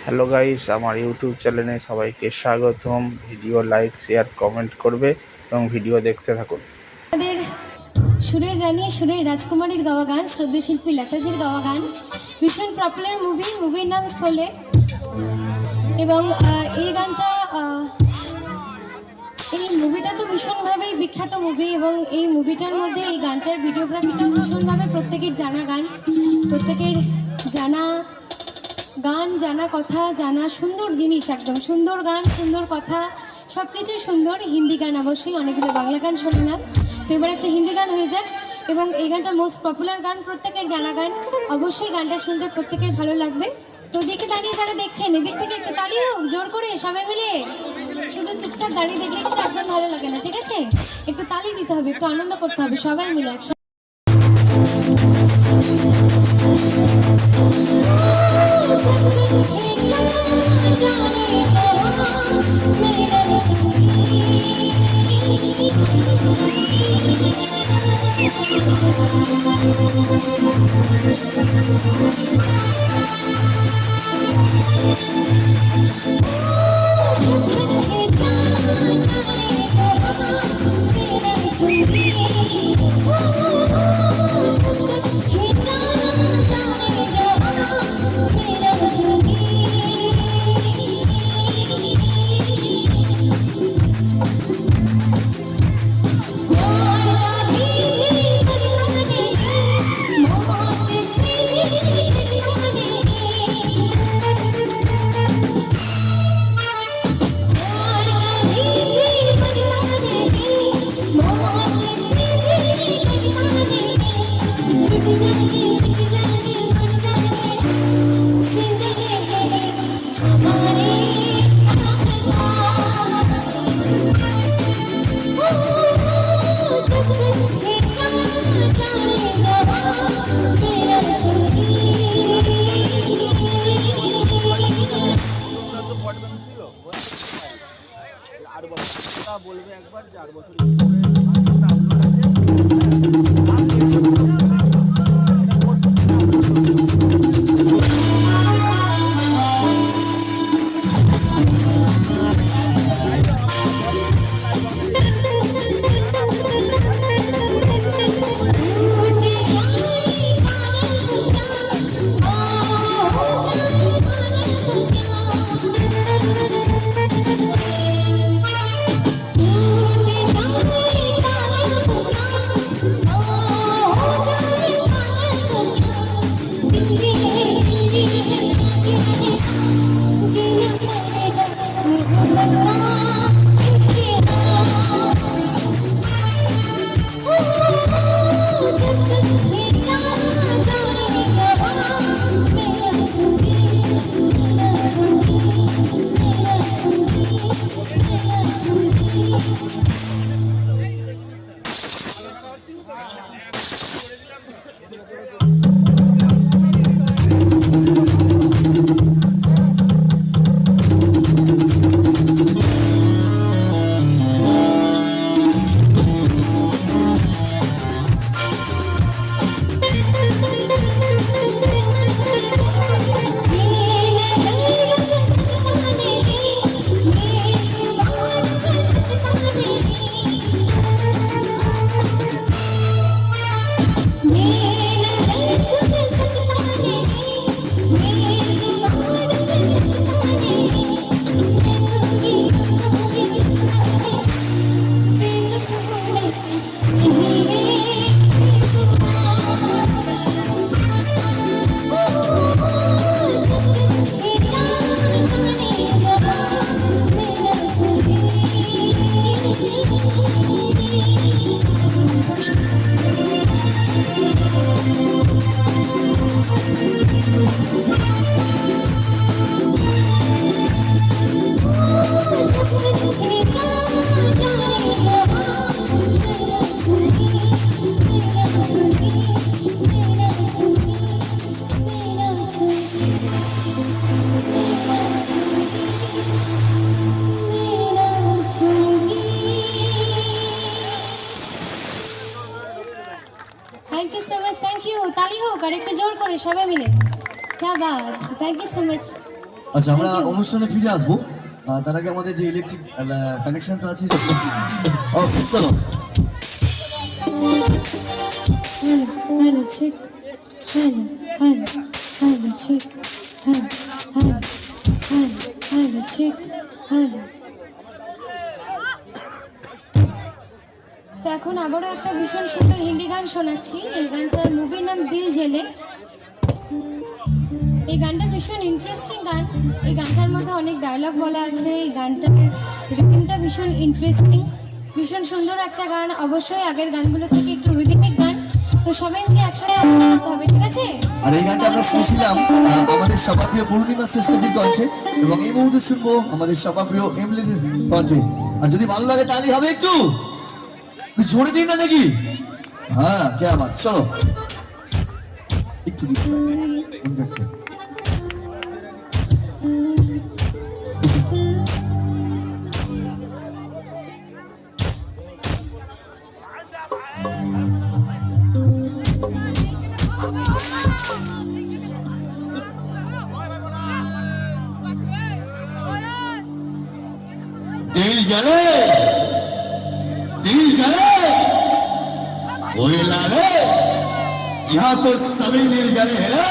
Hello guys, আমার YouTube চ্যানেলে সবাইকে স্বাগতম। ভিডিও লাইক, শেয়ার, কমেন্ট করবে এবং ভিডিও দেখতে থাকুন। আমাদের সুরের রানী, সুরের রাজকুমারীর গাওয়া গান, শ্রদ্ধেয় শিল্পী লতাজির গাওয়া গান, ভীষণ পপুলার মুভির নাম শোলে। এবং এই গানটা এই মুভিটা তো ভীষণভাবেই বিখ্যাত মুভি, এবং এই মুভিটার মধ্যে এই গানটার ভিডিওগ্রাফিটা ভীষণভাবে প্রত্যেকের জানা গান, প্রত্যেকের জানা গান, জানা কথা, জানা সুন্দর জিনিস, একদম সুন্দর গান, সুন্দর কথা, সব কিছুই সুন্দর। হিন্দি গান অবশ্যই, অনেকগুলো বাংলা গান শুনলাম, তো এবার একটা হিন্দি গান হয়ে যাক। এবং এই গানটা মোস্ট পপুলার গান, প্রত্যেকের জানা গান, অবশ্যই গানটা শুনতে প্রত্যেকের ভালো লাগবে। তো দেখে দাঁড়িয়ে যারা দেখছেন, এদিক থেকে একটু তালি হোক জোর করে সবাই মিলে। শুধু চুপচাপ দাঁড়িয়ে দেখলে কিন্তু একদম ভালো লাগে না, ঠিক আছে? একটু তালি দিতে হবে, একটু আনন্দ করতে হবে সবাই মিলে একসাথে। বলবে একবার 4 বছর ताली होक और एक जोर करे सबाई मिले। क्या बात, थैंक यू सो मच। আচ্ছা, আমরা অনুষ্ঠানে ফিরে আসবো। তার আগে আমাদের যে ইলেকট্রিক কানেকশনটা আছে ওকে চলো। Hello, chick. Hello, chick. Hello, chick. Hello. তো এখন আবারও একটা ভীষণ সুন্দর হিন্দি গান শোনাচ্ছি। এই গানটার মুভির নাম দিল জেলে। এই গানটা ভীষণ ইন্টারেস্টিং গান। এই গানটার মধ্যে অনেক ডায়লগ বলা আছে। এই গানটার রিদিমটা ভীষণ ইন্টারেস্টিং, ভীষণ সুন্দর একটা গান। অবশ্যই আগের গানগুলো থেকে একটু রিদিমিক গান। তো সবাই মিলে একসাথে আনন্দ করতে হবে, ঠিক আছে? আর এই গানটা আমরা শুনছিলাম আমাদের সভাপ্রিয় পূর্ণিমা শ্রেষ্ঠজির কণ্ঠে, এবং এই মুহূর্তে শুনবো আমাদের সভাপ্রিয় এমলির কণ্ঠে। আর যদি ভালো লাগে তাহলে হবে একটু জোরে দিন না নাকি? হ্যাঁ, কে আমার চলো একটু दिल जले ओए लाले, यहाँ तो सभी दिल जले हैं ना।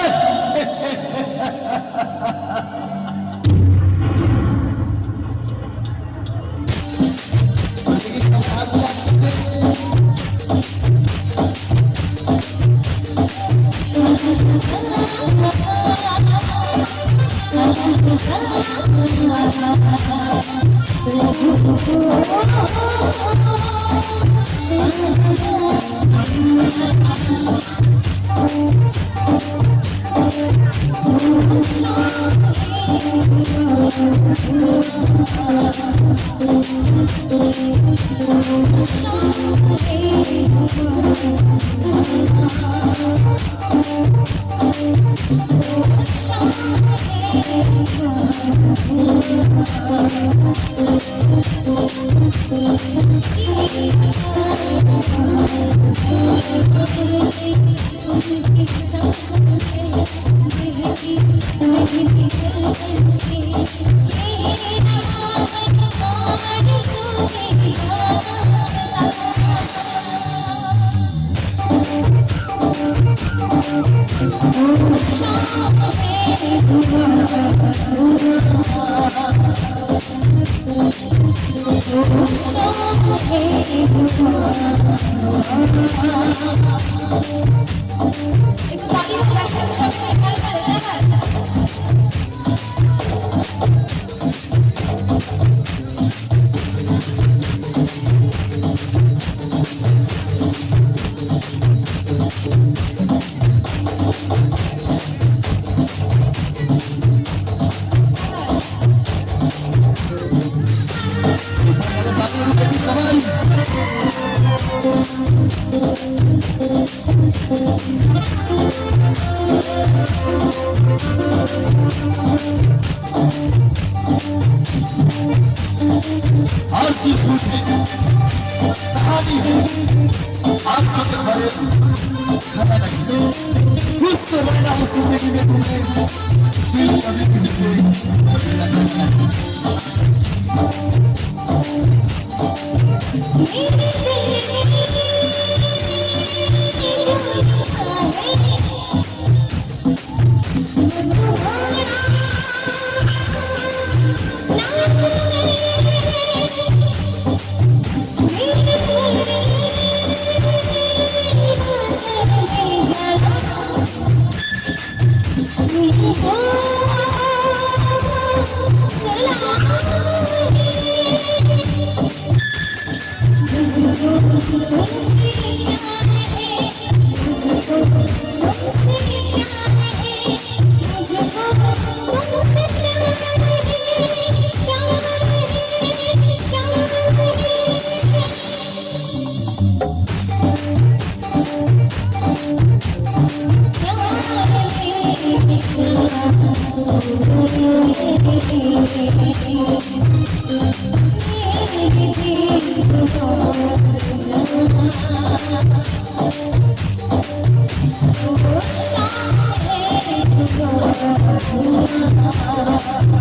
और चीज पूछे कहानी है आप सब भरे खता नहीं कुछ तो बना उस जिंदगी में तुमने दिल कभी किसी से लगा Oh,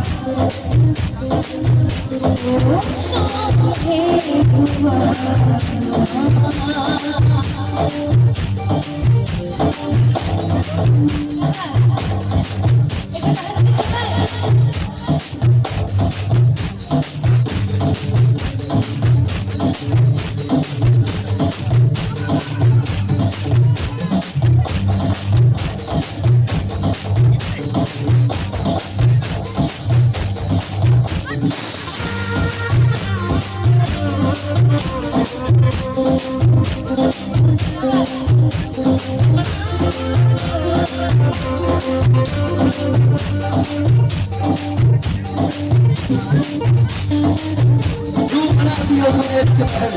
के महल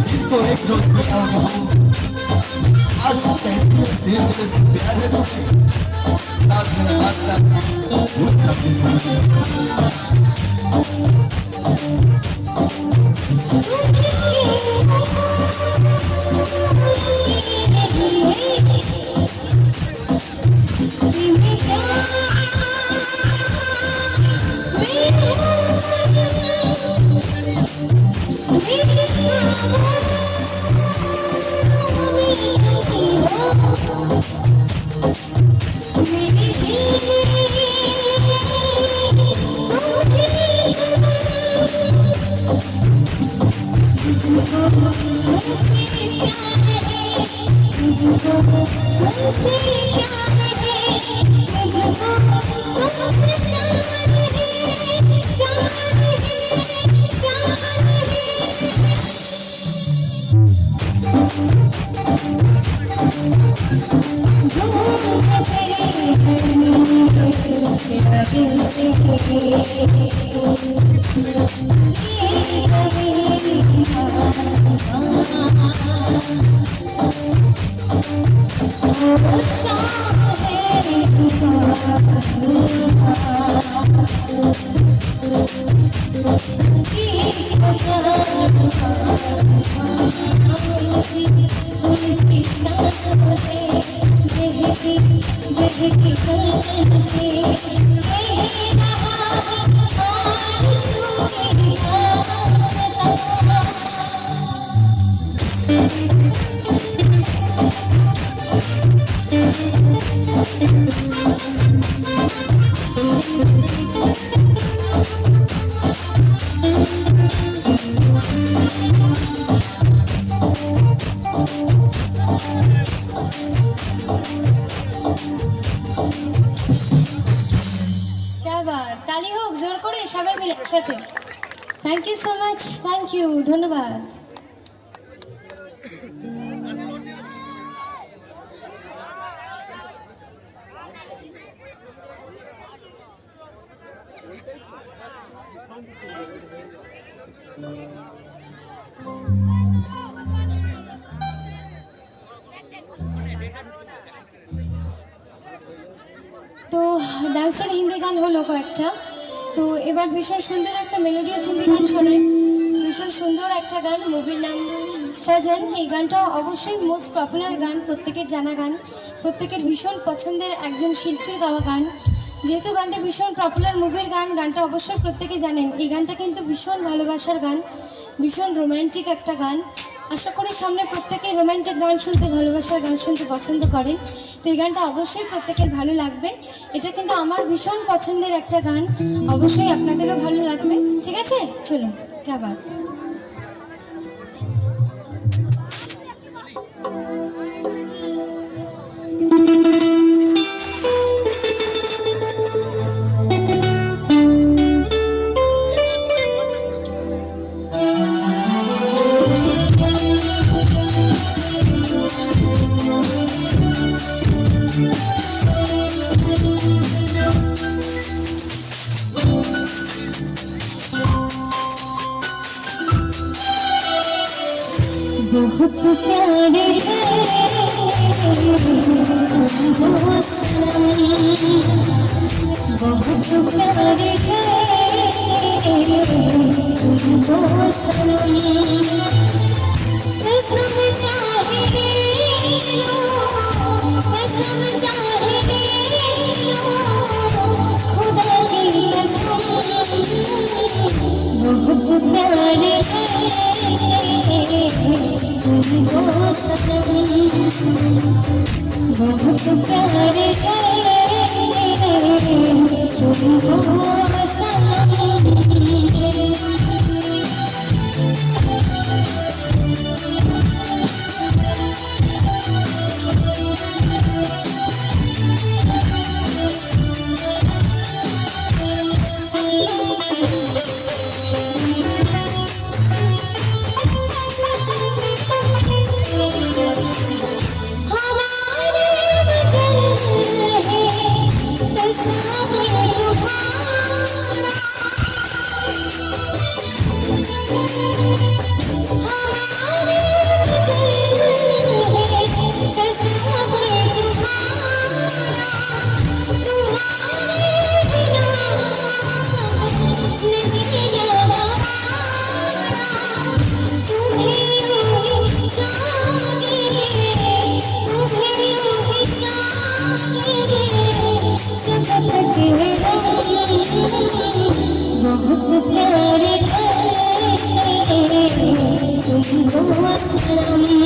जिनको एक रोज बताओगे हम आज कहते हैं दिल दिल से प्यार है तुमसे रात मेरा रात भूल जाते তালি হোক জোর করে সবাই মিলে একসাথে। Thank you so much, thank you, ধন্যবাদ। তো ডান্সের হিন্দি গান হলো কয়েকটা, তো এবার ভীষণ সুন্দর একটা মেলোডিয়াস হিন্দি গান শোনাই। ভীষণ সুন্দর একটা গান, মুভির নাম সাজন। এই গানটা অবশ্যই মোস্ট পপুলার গান, প্রত্যেকের জানা গান, প্রত্যেকের ভীষণ পছন্দের একজন শিল্পীর গাওয়া গান। যেহেতু গানটা ভীষণ পপুলার মুভির গান, গানটা অবশ্যই প্রত্যেকে জানেন। এই গানটা কিন্তু ভীষণ ভালোবাসার গান, ভীষণ রোম্যান্টিক একটা গান। আশা করি সামনে প্রত্যেকে রোম্যান্টিক গান শুনতে, ভালোবাসার গান শুনতে পছন্দ করেন, তো এই গানটা অবশ্যই প্রত্যেকের ভালো লাগবে। এটা কিন্তু আমার ভীষণ পছন্দের একটা গান, অবশ্যই আপনাদেরও ভালো লাগবে। ঠিক আছে, চলুন, ক্যা বাত। बहुत प्यारे बहुत प्यारे कसम चाहे कसम चाहे खुदा की कसम बहुत प्यारे बहुत प्यारे हमारे वतन है प्यारे थे तुमको सनम, बहुत प्यारे थे तुमको सनम। बहुत प्यारे तुमको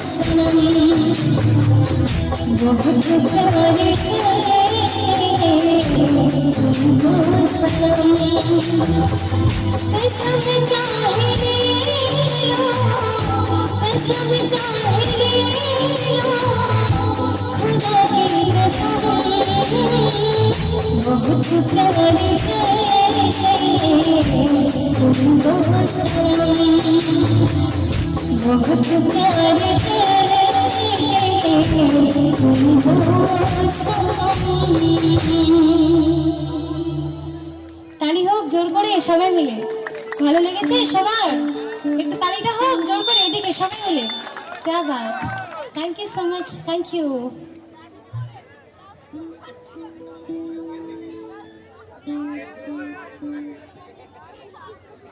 सनम, बहुत प्यारे तुमको सनम। कसम चाहे ले लो, कसम चाहे ले लो, खुदा की कसम, बहुत प्यारे तुमको सनम, बहुत प्यारे तुमको सनम। তালি হোক জোর করে সবাই মিলে, ভালো লেগেছে সবার? একটু তালিটা হোক জোর করে এদিকে সবাই মিলে। क्या बात, thank you so much, thank you.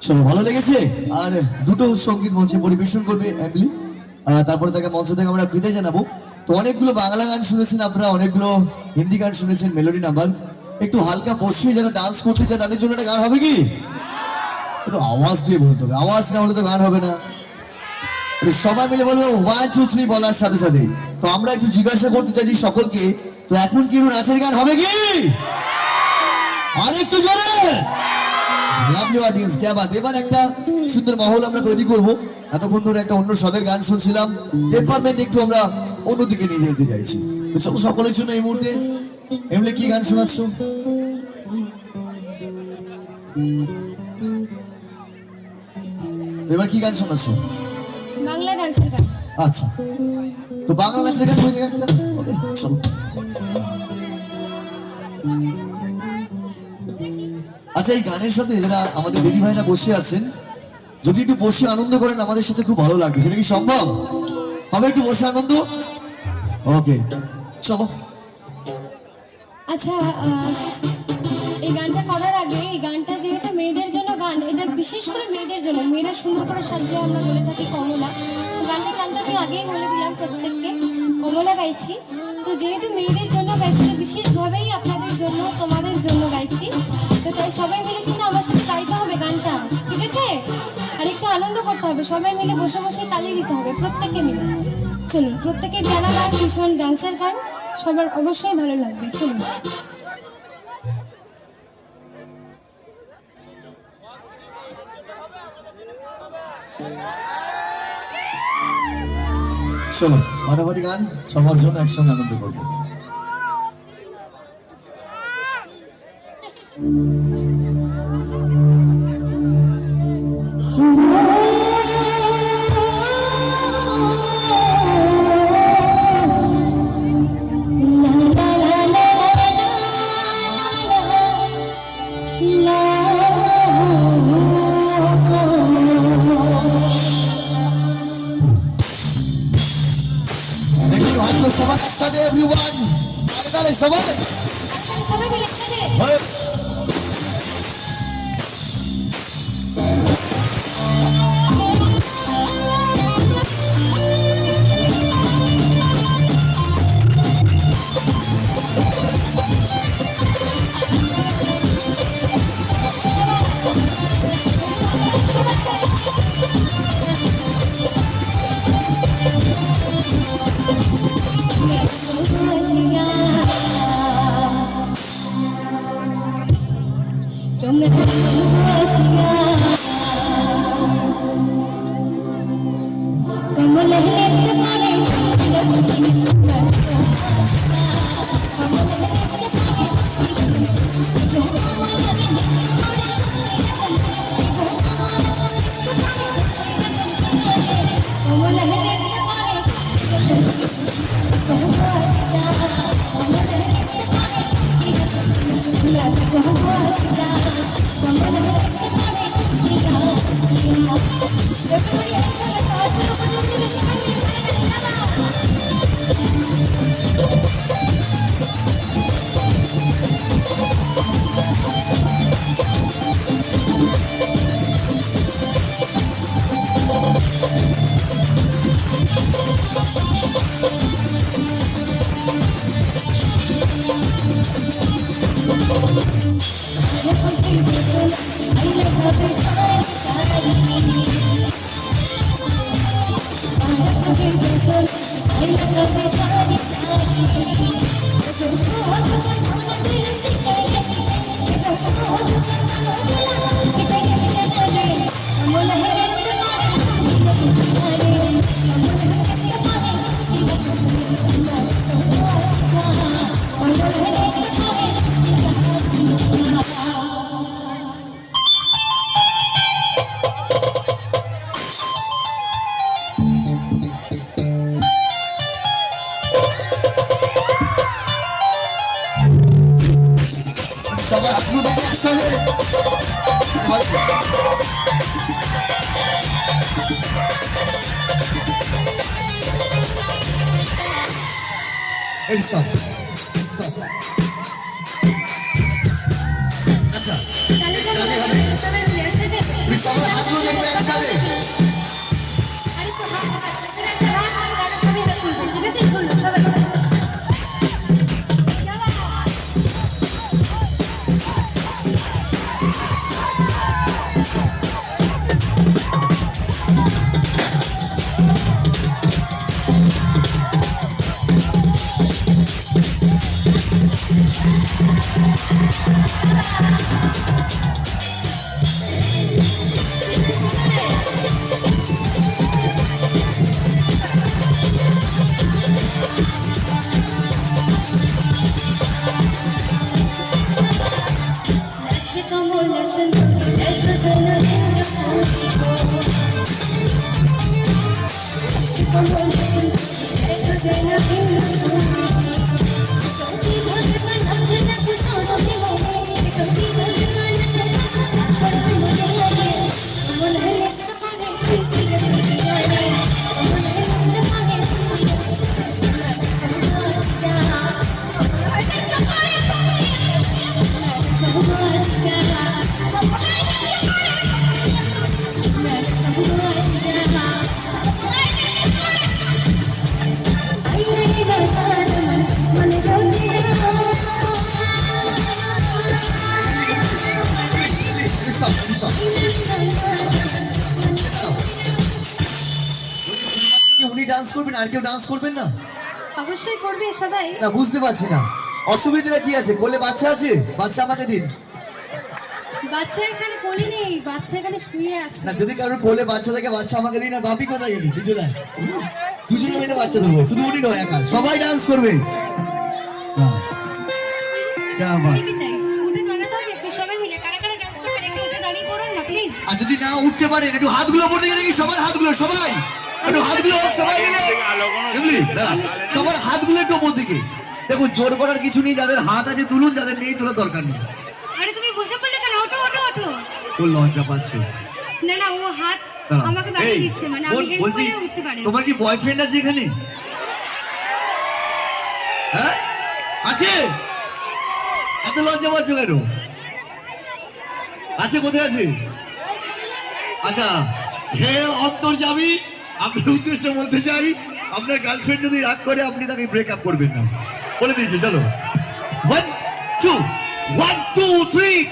চলো, ভালো লেগেছে? আর দুটো সঙ্গীত মঞ্চে পরিবেশন করবে এমলি, তারপরে তাকে মঞ্চ থেকে আমরা বিদায় জানাবো। তো অনেকগুলো বাংলা গান শুনেছেন আপনারা, অনেকগুলো হিন্দি গান শুনেছেন, মেলোডি নাম্বার। একটু হালকা বসিয়ে যারা ডান্স করতে চায় তাদের জন্য একটা গান হবে কি? একটু আওয়াজ দিয়ে বলতে হবে, আওয়াজ না হলে তো গান হবে না। একটু সবাই মিলে বলবো 1 2 3 বলার সাথে সাথে। তো আমরা একটু জিজ্ঞাসা করতে চাইছি সকলকে, তো এখন কি নাচের গান হবে কি? আরেকটু জোরে। লাভলি অডিয়েন্স, क्या बात। এবার একটা সুন্দর মহল আমরা তৈরি করব। এতক্ষণ ধরে একটা অন্য স্বাদের গান শুনছিলাম, টেম্পারমেন্ট একটু আমরা অন্যদিকে নিয়ে যেতে চাইছি। তো চলো সকলের জন্য এই মুহূর্তে এমনি কি গান শোনাচ্ছ? এবার কি গান শোনাচ্ছ? বাংলা ডান্সের গান। আচ্ছা, তো বাংলা নাচের গান হয়ে যাচ্ছে। ওকে, চলো। আচ্ছা, এই গানের সাথে যারা আমাদের দিদি ভাইরা বসে আছেন, যদি একটু বসে আনন্দ করেন আমাদের সাথে খুব ভালো লাগবে। সেটা কি সম্ভব হবে? একটু বসে আনন্দ। ওকে, চলো। আচ্ছা, এই গানটা করার আগে, এই গানটা যেহেতু মেয়েদের জন্য গান, এটা বিশেষ করে মেয়েদের জন্য, মেয়েরা সুন্দর করে সাজিয়ে আমরা বলে থাকি কমলা। তো গানটাকে আগেই বলে দিলাম প্রত্যেককে, কমলা গাইছি। তো যেহেতু মেয়েদের জন্য গাইছি, তো বিশেষভাবেই আপনাদের জন্য, তোমাদের জন্য গাইছি। তো তাই সবাই মিলে কিন্তু আমার সাথে গাইতে হবে গানটা, ঠিক আছে? আর একটু আনন্দ করতে হবে, সবাই মিলে বসে বসে তালি দিতে হবে প্রত্যেকে মিলে। চলুন, প্রত্যেকের জানা গান, ভীষণ ডান্সের গান, সবার অবশ্যই ভালো লাগবে। চলুন। চলো, মারামারি গান সবার জন্য একসঙ্গে আনন্দ করবো। সবার সাথে এভরিওয়ান, আরে সবাই সবাই মিলে একসাথে। সবাই হাতগুলো দেখে একসঙ্গে এই stop. Stop. আচ্ছা তুমি সবাই হাতগুলো দেখবে একসাথে উনি ডান্স করবেন আর কেউ ডান্স করবেন না অবশ্যই করবে সবাই। না বুঝতে পারছি না অসুবিধা কি আছে বলে বাচ্চা আছে বাচ্চা আমাকে দিন বাচ্চা এখানে কোলে নেই, বাচ্চা এখানে শুয়ে আছে। না যদি কারোর কোলে বাচ্চা থাকে বাচ্চা আমাকে দিন আর বাপি কোথায় গেলি দুজনে দুজনে মিলে বাচ্চা ধরবো শুধু উনি নয় একা সবাই ডান্স করবে ঠিকই তাই, উঠে দাঁড়াতে হবে একটু সবাই মিলে। কারা কারা ডান্স করবেন একটু উঠে দাঁড়িয়ে করুন না প্লিজ। আর যদি না উঠতে পারেন একটু হাতগুলো পড়তে গেলে কি সবার হাতগুলো সবাই একটু হাতগুলো হোক সবাই মিলে বুঝলি সবার হাতগুলো একটু ওপর দিকে দেখুন জোর করার কিছু নেই যাদের হাত আছে তুলুন যাদের নেই তোলার দরকার নেই আরে তুমি বসে পড়লে কেন? ওঠো ওঠো ওঠো। ও লজ্জা পাচ্ছে না না ও হাত আমাকে বাড়িয়ে দিচ্ছে, মানে আমি হেল্প বলছি করে উঠতে পারি। তোমার কি বয়ফ্রেন্ড আছে এখানে হ্যাঁ আছে এত লজ্জা পাচ্ছ কেন আছে কোথায় আছে আচ্ছা হে অন্তর্যামী আপনার উদ্দেশ্যে বলতে চাই আপনার গার্লফ্রেন্ড যদি রাগ করে আপনি তাকে ব্রেকআপ করবেন না বলে দিয়েছি চলো 1 2 1 2 3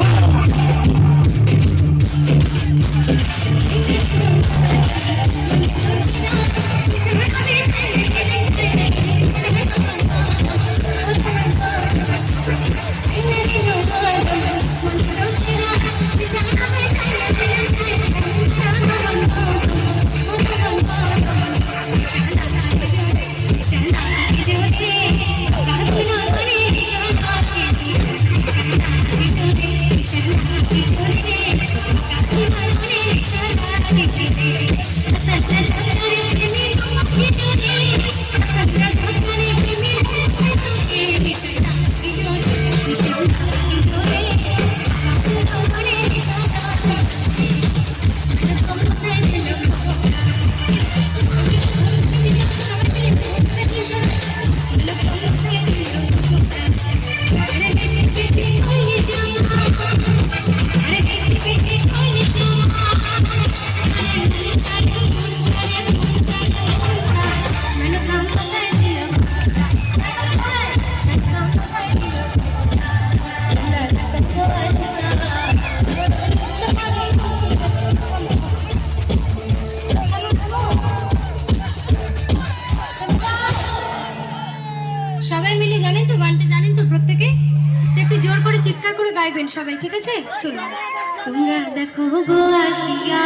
Thank you. সবাই, ঠিক আছে? চলুন। তোমরা দেখো গো আসিয়া,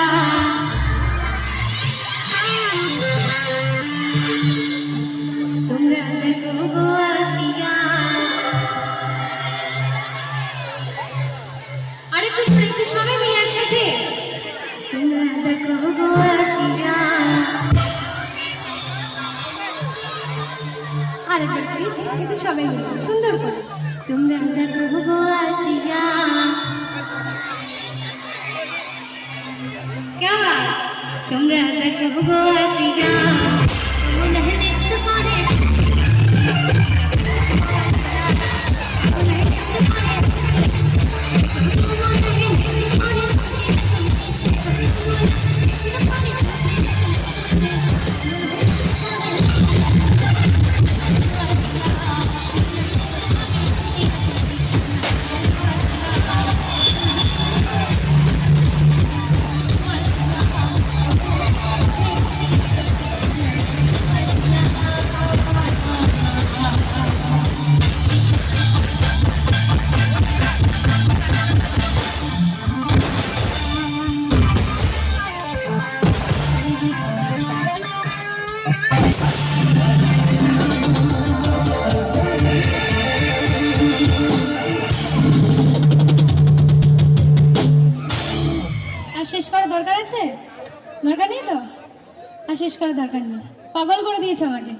তোমরা দেখো গো আসিয়া, আরে একটু সবাই মিলে একসাথে, তোমরা দেখো গো আসিয়া, আরেকবার প্লিজ একটু সবাই মিলে সুন্দর করে, তোমরা দেখো গো আসিয়া, কেমন? তোমরা দেখো গো আসিয়া, মনে নৃত্য করে, শেষ করার দরকার আছে? দরকার নেই তো? আর শেষ করার দরকার নেই, পাগল করে দিয়েছে আমাকে।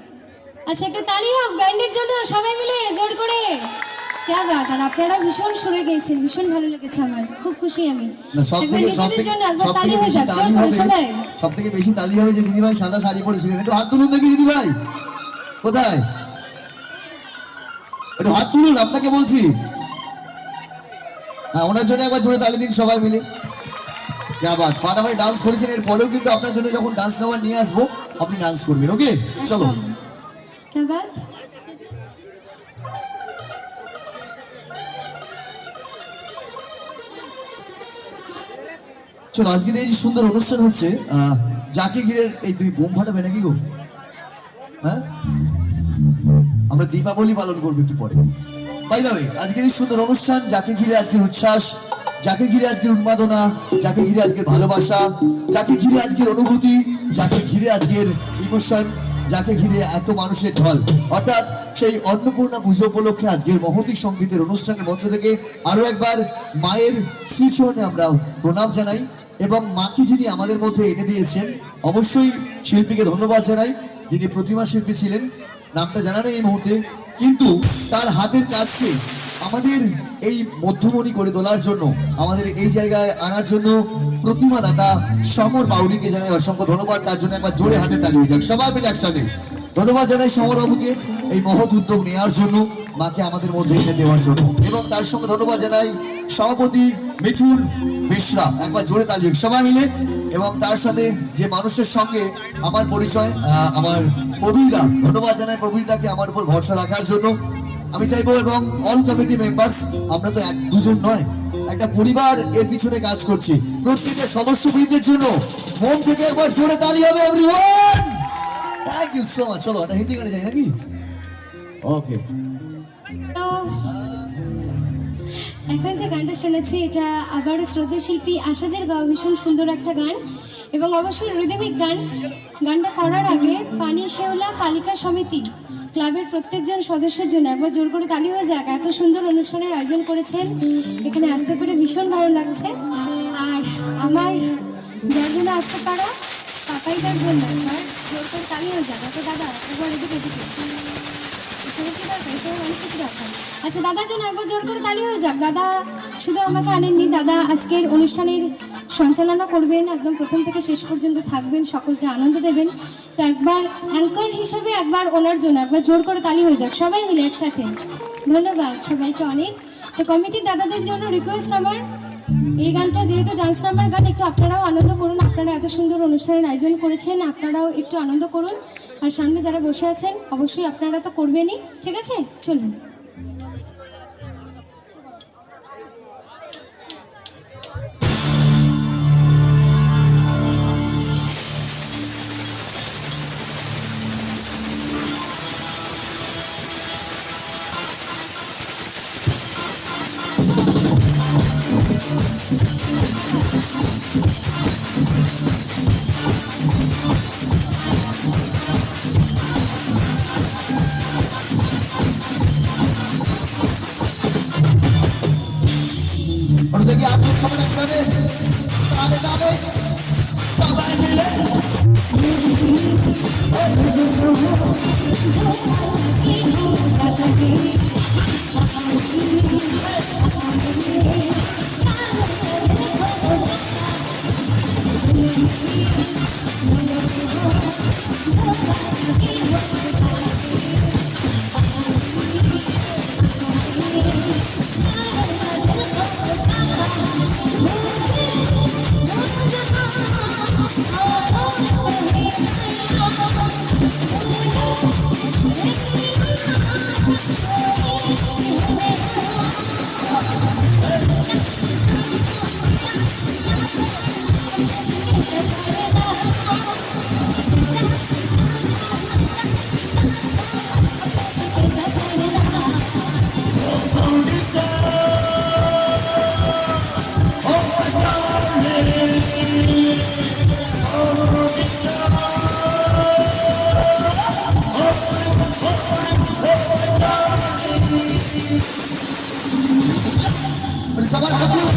আচ্ছা একটু তালি হোক ব্যান্ডের জন্য, সবাই মিলে জোর করে। কে ব্যাপার, আপনারা ভীষণ সুরে গেয়েছেন, ভীষণ ভালো লেগেছে আমার, খুব খুশি আমি। সব থেকে বেশি তালি হবে যে দিদিভাই সাদা শাড়ি পরেছিলেন, একটু হাত তুলুন দেখি দিদিভাই, কোথায়? একটু হাত তুলুন, আপনাকে বলছি। হ্যাঁ, ওনার জন্য একবার জোরে তালি দিন সবাই মিলে। ফাটাফাটি ডান্স করেছেন, এর পরেও কিন্তু আপনার জন্য যখন ডান্স নাম্বার নিয়ে আসবো আপনি ডান্স করবেন, ওকে? চলো চলো, আজকের এই যে সুন্দর অনুষ্ঠান হচ্ছে, যাকে ঘিরে এই দুই বোম ফাটাবে নাকি গো? হ্যাঁ, আমরা দীপাবলি পালন করবো একটু পরে। বাই দ্য ওয়ে, আজকের এই সুন্দর অনুষ্ঠান, যাকে ঘিরে আজকের উচ্ছ্বাস, যাকে ঘিরে আজকের উন্মাদনা, যাকে ঘিরে আজকের ভালোবাসা, যাকে ঘিরে আজকের অনুভূতি, যাকে ঘিরে আজকের ইমোশন, যাকে ঘিরে এত মানুষের ঢল, অর্থাৎ সেই অন্নপূর্ণা পুজো উপলক্ষে আজকের মহতী সঙ্গীতের অনুষ্ঠানের মঞ্চ থেকে আরো একবার মায়ের শ্রীচরণে আমরা প্রণাম জানাই, এবং মাকে যিনি আমাদের মধ্যে এনে দিয়েছেন, অবশ্যই শিল্পীকে ধন্যবাদ জানাই, যিনি প্রতিমা শিল্পী ছিলেন, নামটা জানা নেই এই মুহূর্তে, কিন্তু তার হাতের কাজকে আমাদের এই মধ্যমণি করে তোলার জন্য, আমাদের এই জায়গায় আনার জন্য প্রতিমা দাতা সমর বাউরিকে জানাই অসংখ্য ধন্যবাদ। তার জন্য একবার জোরে হাতে তালি হয়ে যাক সবাই মিলে একসাথে। ধন্যবাদ জানাই সমর বাবুকে এই মহৎ উদ্যোগ নেওয়ার জন্য, মাকে আমাদের মধ্যে এনে দেওয়ার জন্য, এবং তার সঙ্গে ধন্যবাদ জানাই সভাপতি মিঠুন বেশরা, একবার জোরে তালি হোক সবাই মিলে। এবং তার সাথে যে মানুষের সঙ্গে আমার পরিচয়, আমার প্রবীরদা, ধন্যবাদ জানাই প্রবীরদাকে আমার উপর ভরসা রাখার জন্য। আমি চাইবো, এবং অল কমিটি মেম্বার্স, আমরা তো এক দুজন নয়, একটা পরিবার এর পিছনে কাজ করছি, প্রত্যেকটা সদস্যবৃন্দের জন্য মন থেকে একবার জোরে তালি হবে everyone. Thank you so much. চলো এটা হিন্দি গানে যাই নাকি? ওকে, তো এখন যে গানটা শুনেছি এটা আবারও শ্রদ্ধা শিল্পী আশাজের গাওয়া ভীষণ সুন্দর একটা গান, এবং অবশ্যই রিদমিক গান। গানটা করার আগে পানি শেওলা কালিকা সমিতি ক্লাবের প্রত্যেকজন সদস্যের জন্য একবার জোর করে তালি হয়ে যাক। এত সুন্দর অনুষ্ঠানের আয়োজন করেছেন, এখানে আসতে পেরে ভীষণ ভালো লাগছে। আর আমার যার জন্য আসতে পারা পাপাইদার জন্য একবার জোর করে তালি হয়ে যাক। তো দাদা একবার এদিকে এদিকে আচ্ছা, দাদার জন্য একবার জোর করে তালি হয়ে যাক। দাদা শুধু আমাকে আনেননি, দাদা আজকের অনুষ্ঠানের সঞ্চালনা করবেন, একদম প্রথম থেকে শেষ পর্যন্ত থাকবেন, সকলকে আনন্দ দেবেন। তো একবার অ্যাঙ্কর হিসেবে একবার ওনার জন্য একবার জোর করে তালি হয়ে যাক সবাই মিলে একসাথে। ধন্যবাদ সবাইকে অনেক। তো কমিটির দাদাদের জন্য রিকোয়েস্ট আমার, এই গানটা যেহেতু ডান্স নাম্বার গান, একটু আপনারাও আনন্দ করুন। আপনারা এত সুন্দর অনুষ্ঠানের আয়োজন করেছেন, আপনারাও একটু আনন্দ করুন। আর সামনে যারা বসে আছেন অবশ্যই আপনারা তো করবেনই, ঠিক আছে? চলুন। সবার হাত দিয়ে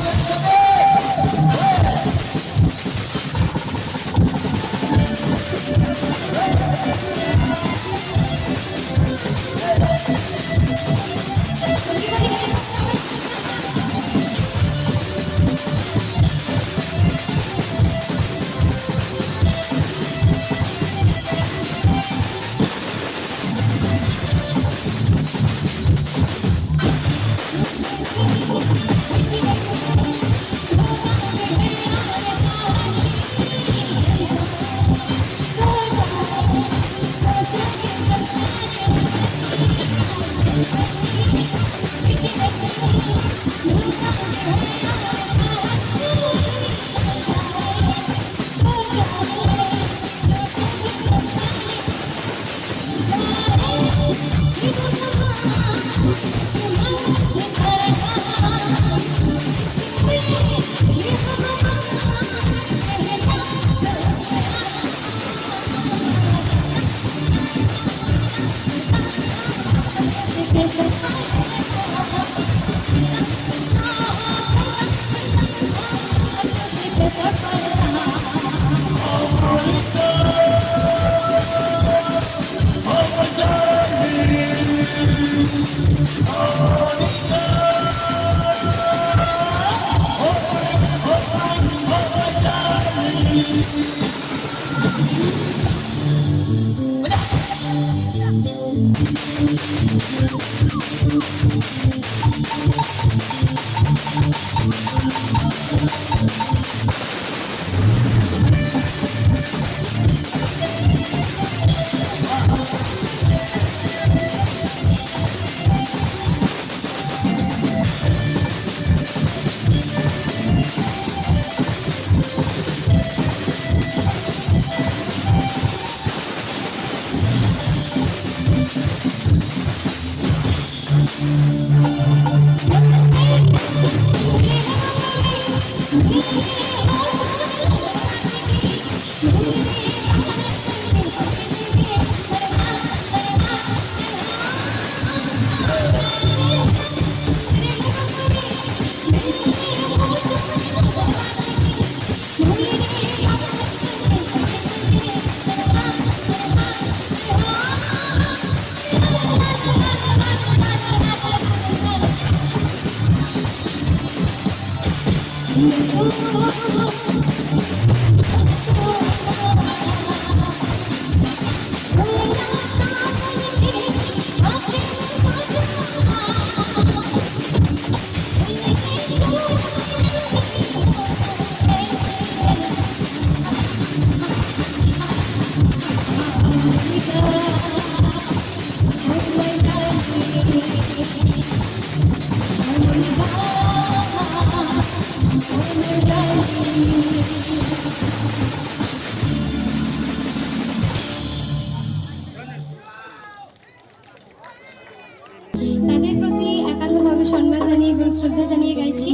তাদের প্রতি একান্তভাবে সম্মান জানিয়ে এবং শ্রদ্ধা জানিয়ে গাইছি।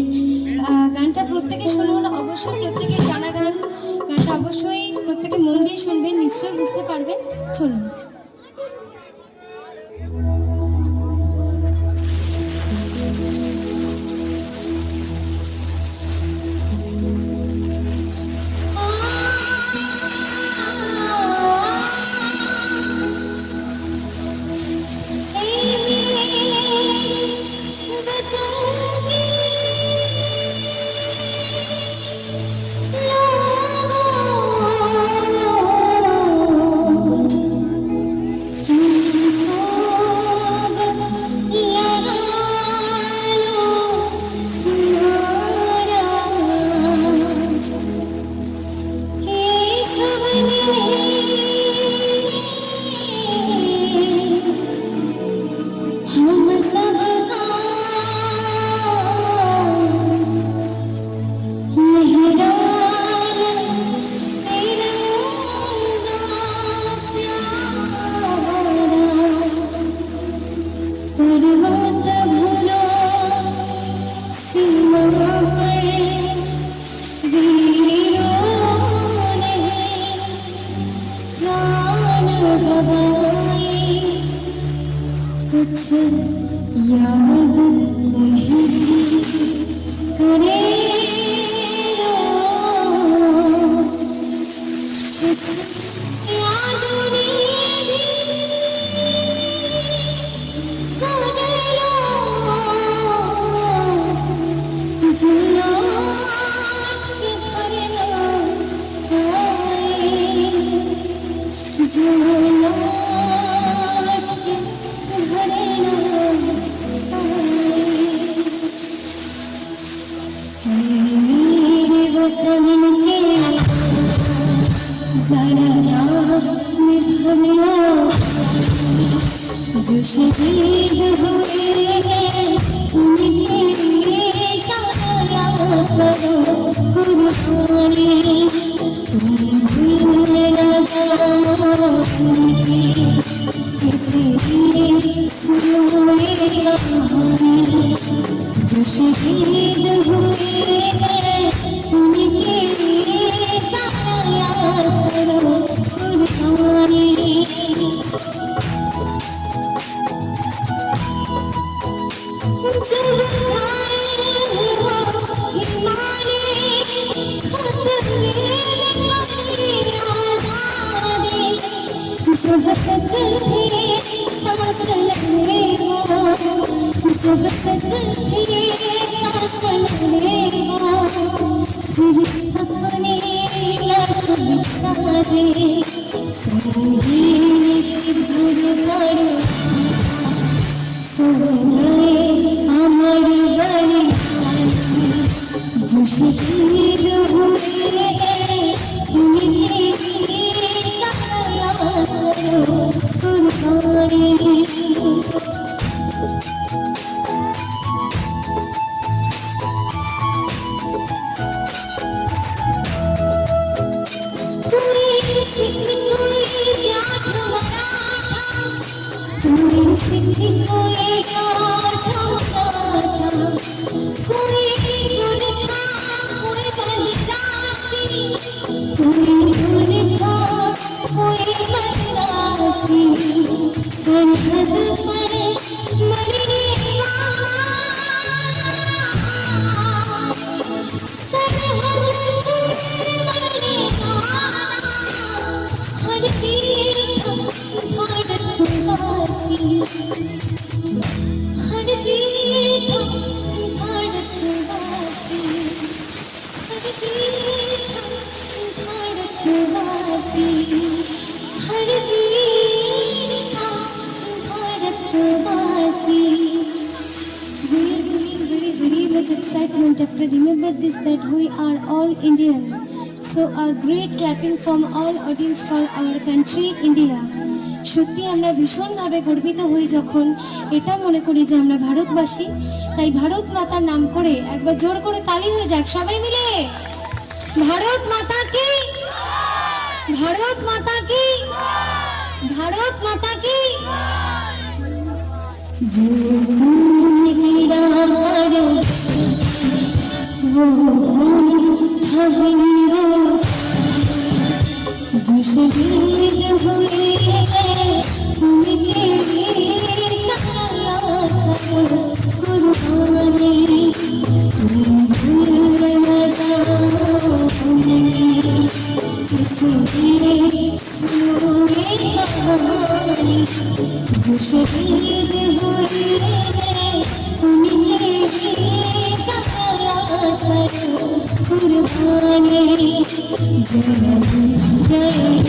গানটা প্রত্যেকে শুনুন, অবশ্যই প্রত্যেকের জানা গান। গানটা অবশ্যই প্রত্যেকে মন দিয়ে শুনবেন, নিশ্চয়ই বুঝতে পারবেন। চলুন। सारा रात निभाया जो शहीद हुए हैं उनके लिए साया करो कुर्बानी तुम भूल न जाओ उनकी किसी सुनोगे कहानी जो शहीद हुए हैं उनके लिए साया करो कुर्बानी जब खाए हो हिमालय खतरे में अपनी आज़ादी जब तक थे सांस ले हो जब तक थे सांस ले हो अपने लाश बिछा दे संगीत भर करो আমার বাড়ি जो शहीद हुए हैं उनके साया करो कुर्बानी कोई सिख कोई जाट मराठा कोई सिख कोई जाट मराठा कोई गुरखा कोई बलिदासी कोई गुरखा कोई बलिदासी सरहद पर मरने वाला सरहद पर मरने वाला हर तीर्थ भारतवासी हर तीर्थ भारतवासी हर तीर्थ भारतवासी हर तीर्थ भारतवासी We are feeling very much excitement after remember this that we are all Indian. So a great clapping from all audience for our country India. সত্যি আমরা ভীষণভাবে গর্বিত হই যখন এটা মনে করি যে আমরা ভারতবাসী তাই ভারত মাতার নাম করে একবার জোর করে তালি হয়ে যাক সবাই মিলে ভারত মাতা কি ভারত মাতা কি ভারত মাতা কি जो खून गिरा वो खून था हिंदुस्तान जो शहीद हुए हैं उनके लिए साया करो कुर्बानी तुम भूल न जाओ उनकी किसी सुनोगे कहानी जो शहीद हुए हैं उनके लिए साया करो कुर्बानी जय जय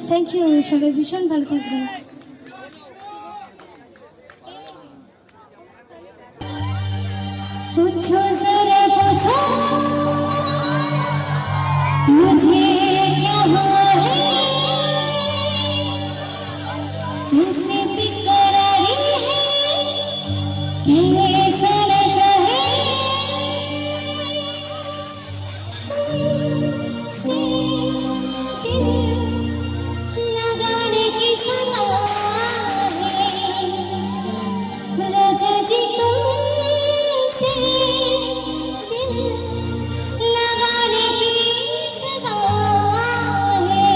থ্যাংক ইউ সবাই ভীষণ ভালো থাকবেন पूछो जरा पूछो मुझे क्या हुआ है तुमसे बेकरारी है कैसा नशा है तुमसे दिल लगाने की सजा है राजा जी तुमसे दिल लगाने की सजा है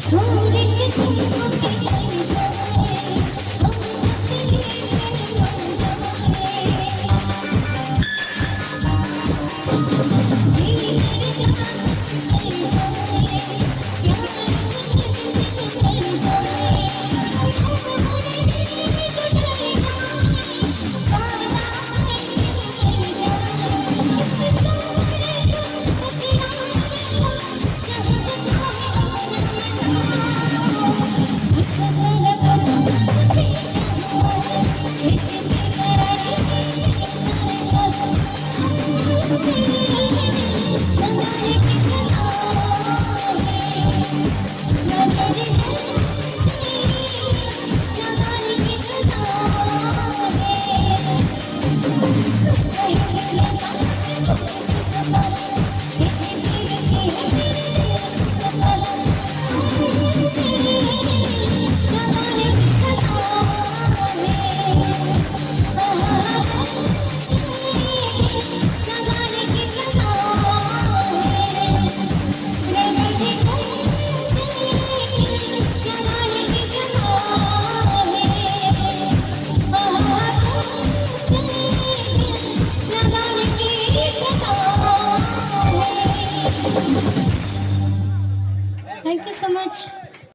छोड़ के तुमको